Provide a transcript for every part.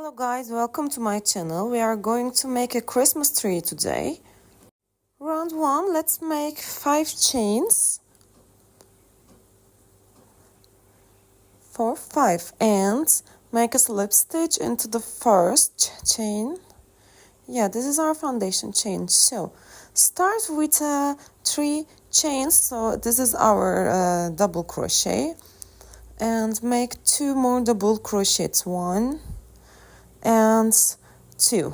Hello guys, welcome to my channel. We are going to make a Christmas tree today. Round 1, let's make 5 chains. 4, 5 and make a slip stitch into the first chain. Yeah, this is our foundation chain. So start with 3 chains. So this is our double crochet and make 2 more double crochets. 1 and 2.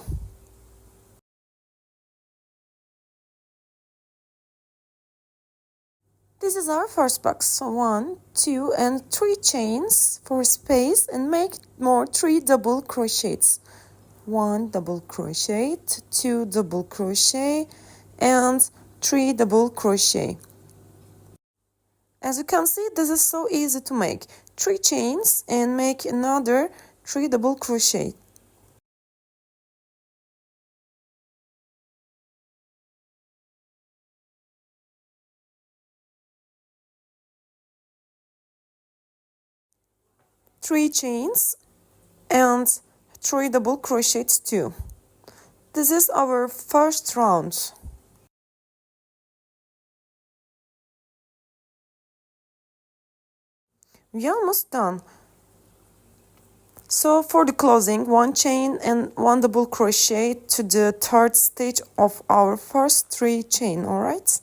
This is our first box. So 1, 2 and 3 chains for space and make more 3 double crochets. 1 double crochet, 2 double crochet and 3 double crochet. As you can see, this is so easy to make. 3 chains and make another 3 double crochet. Three chains and 3 double crochets too. This is our first round. We are almost done. So for the closing, 1 chain and 1 double crochet to the third stage of our first 3 chain, alright?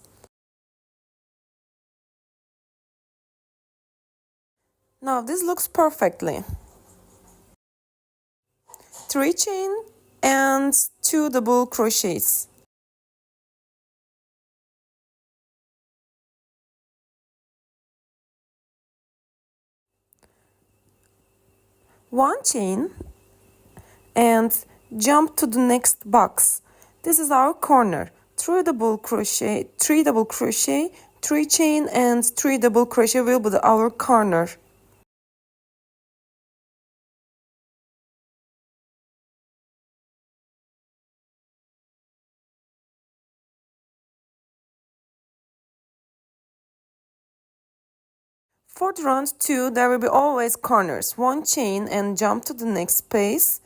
Now this looks perfectly. 3 chain and 2 double crochets. One chain and jump to the next box. This is our corner. 3 double crochet, 3 double crochet, 3 chain and 3 double crochet will be our corner. For the round 2, there will be always corners. 1 chain and jump to the next space.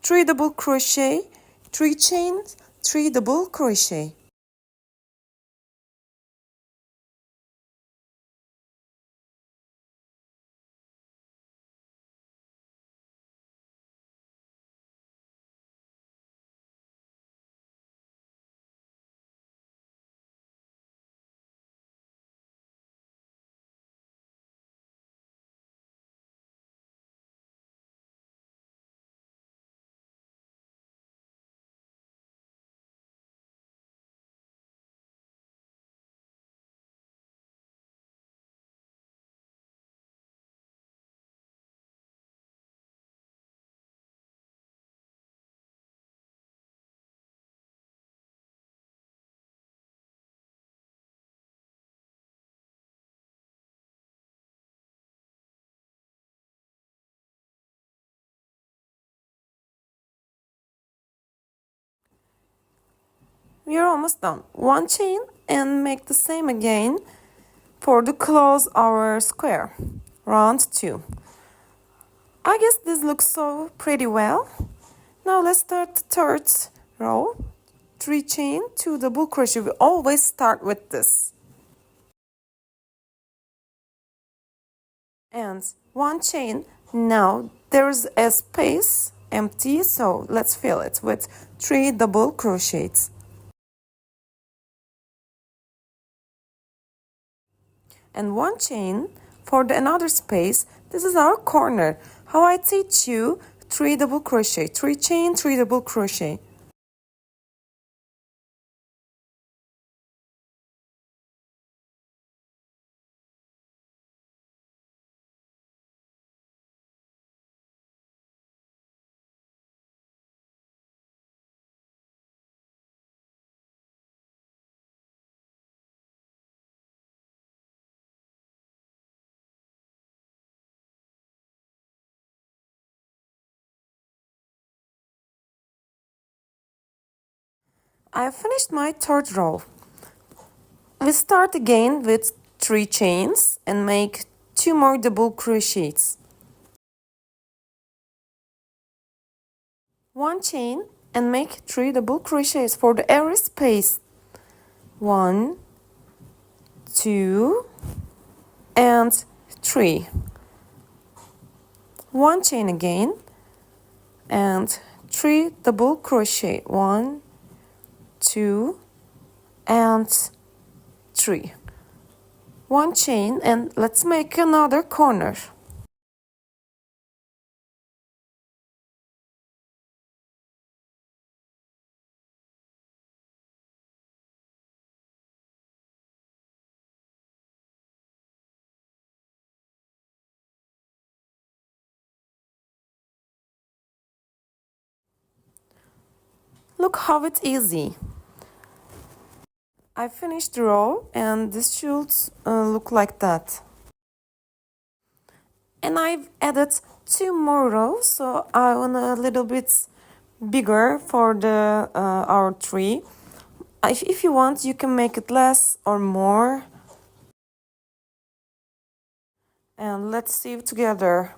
3 double crochet, 3 chain, 3 double crochet. We are almost done. 1 chain and make the same again for to close our square. Round 2. I guess this looks so pretty well. Now let's start the third row. 3 chain, 2 double crochet. We always start with this. And 1 chain. Now there's a space empty, so let's fill it with 3 double crochets. And 1 chain for the another space. This is our corner. How I teach you: 3 double crochet, 3 chain, 3 double crochet. I finished my third row. We start again with 3 chains and make 2 more double crochets. One chain and make 3 double crochets for the every space. 1, 2 and 3. One chain again and 3 double crochet. 1, 2 and 3. One chain and let's make another corner. Look how it's easy. I finished the row and this should look like that. And I've added 2 more rows, so I want a little bit bigger for the our tree. If you want, you can make it less or more. And let's see it together.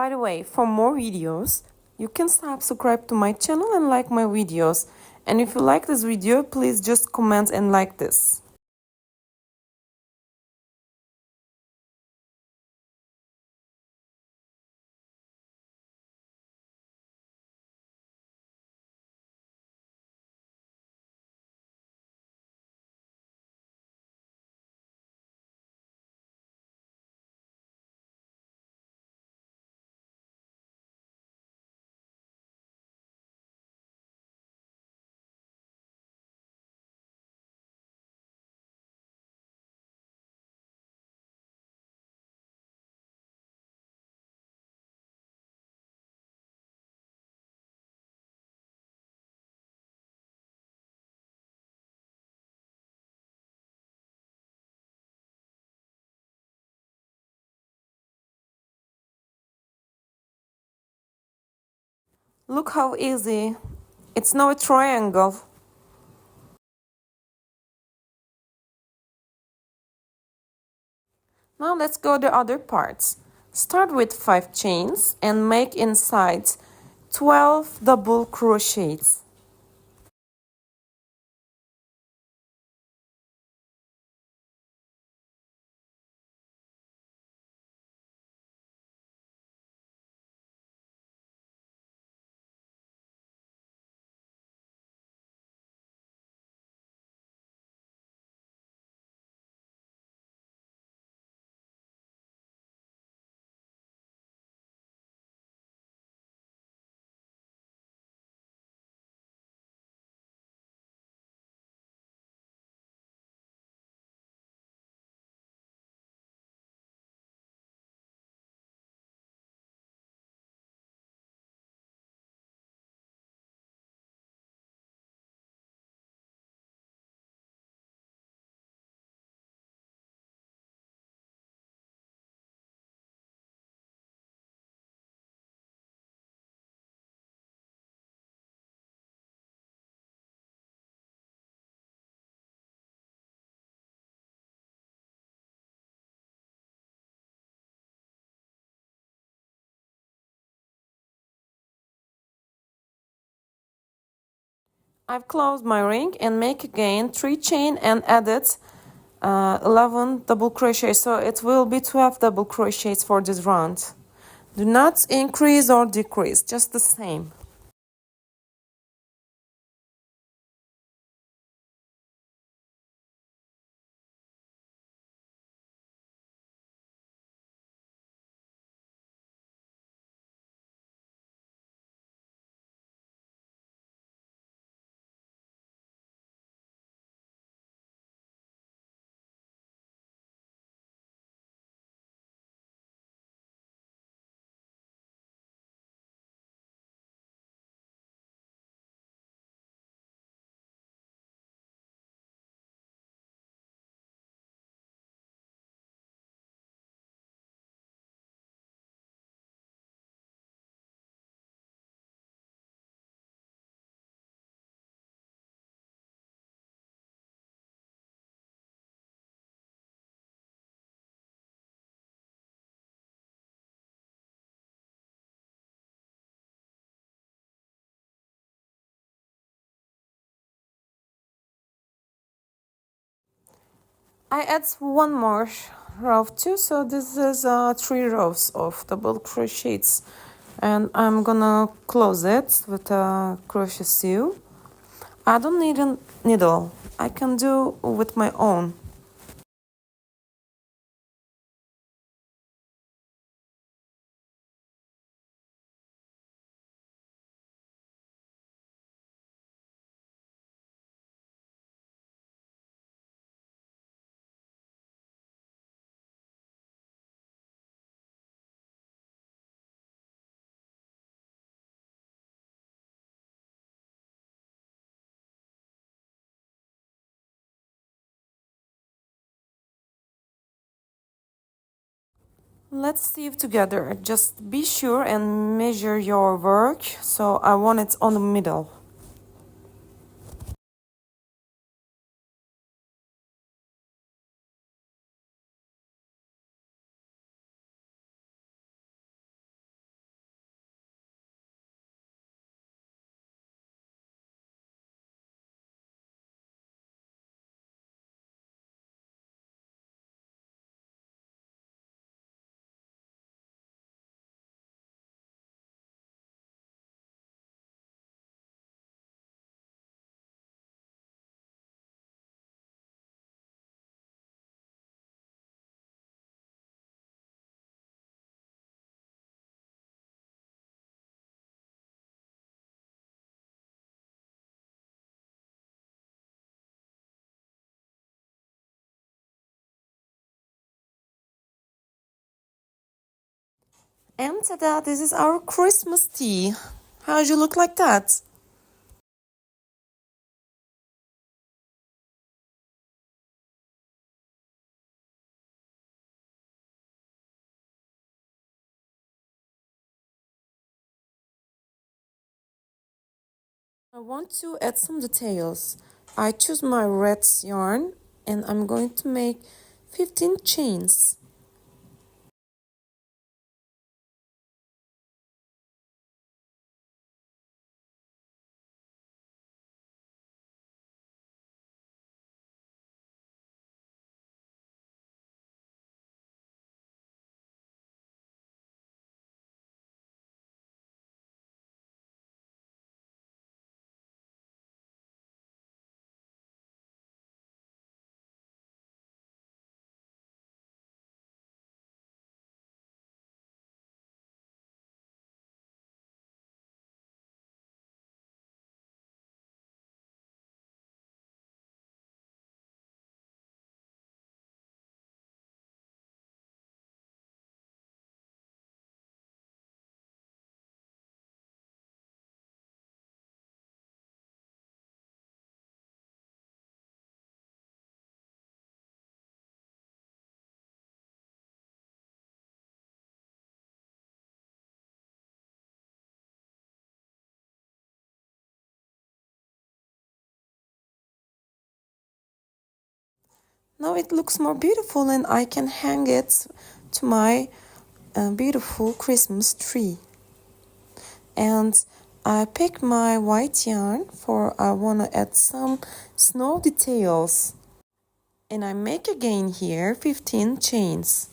By the way, for more videos, you can subscribe to my channel and like my videos. And if you like this video, please just comment and like this. Look how easy. It's now a triangle. Now let's go the other parts. Start with 5 chains and make inside 12 double crochets. I've closed my ring and make again 3 chain and added 11 double crochets, so it will be 12 double crochets for this round. Do not increase or decrease, just the same. I add one more row too, so this is 3 rows of double crochets, and I'm gonna close it with a crochet sew. I don't need a needle, I can do with my own. Let's sieve together. Just be sure and measure your work. So I want it on the middle. And ta-da, this is our Christmas tea. How'd you look like that? I want to add some details. I choose my red yarn and I'm going to make 15 chains. Now it looks more beautiful and I can hang it to my beautiful Christmas tree. And I pick my white yarn for I want to add some snow details. And I make again here 15 chains.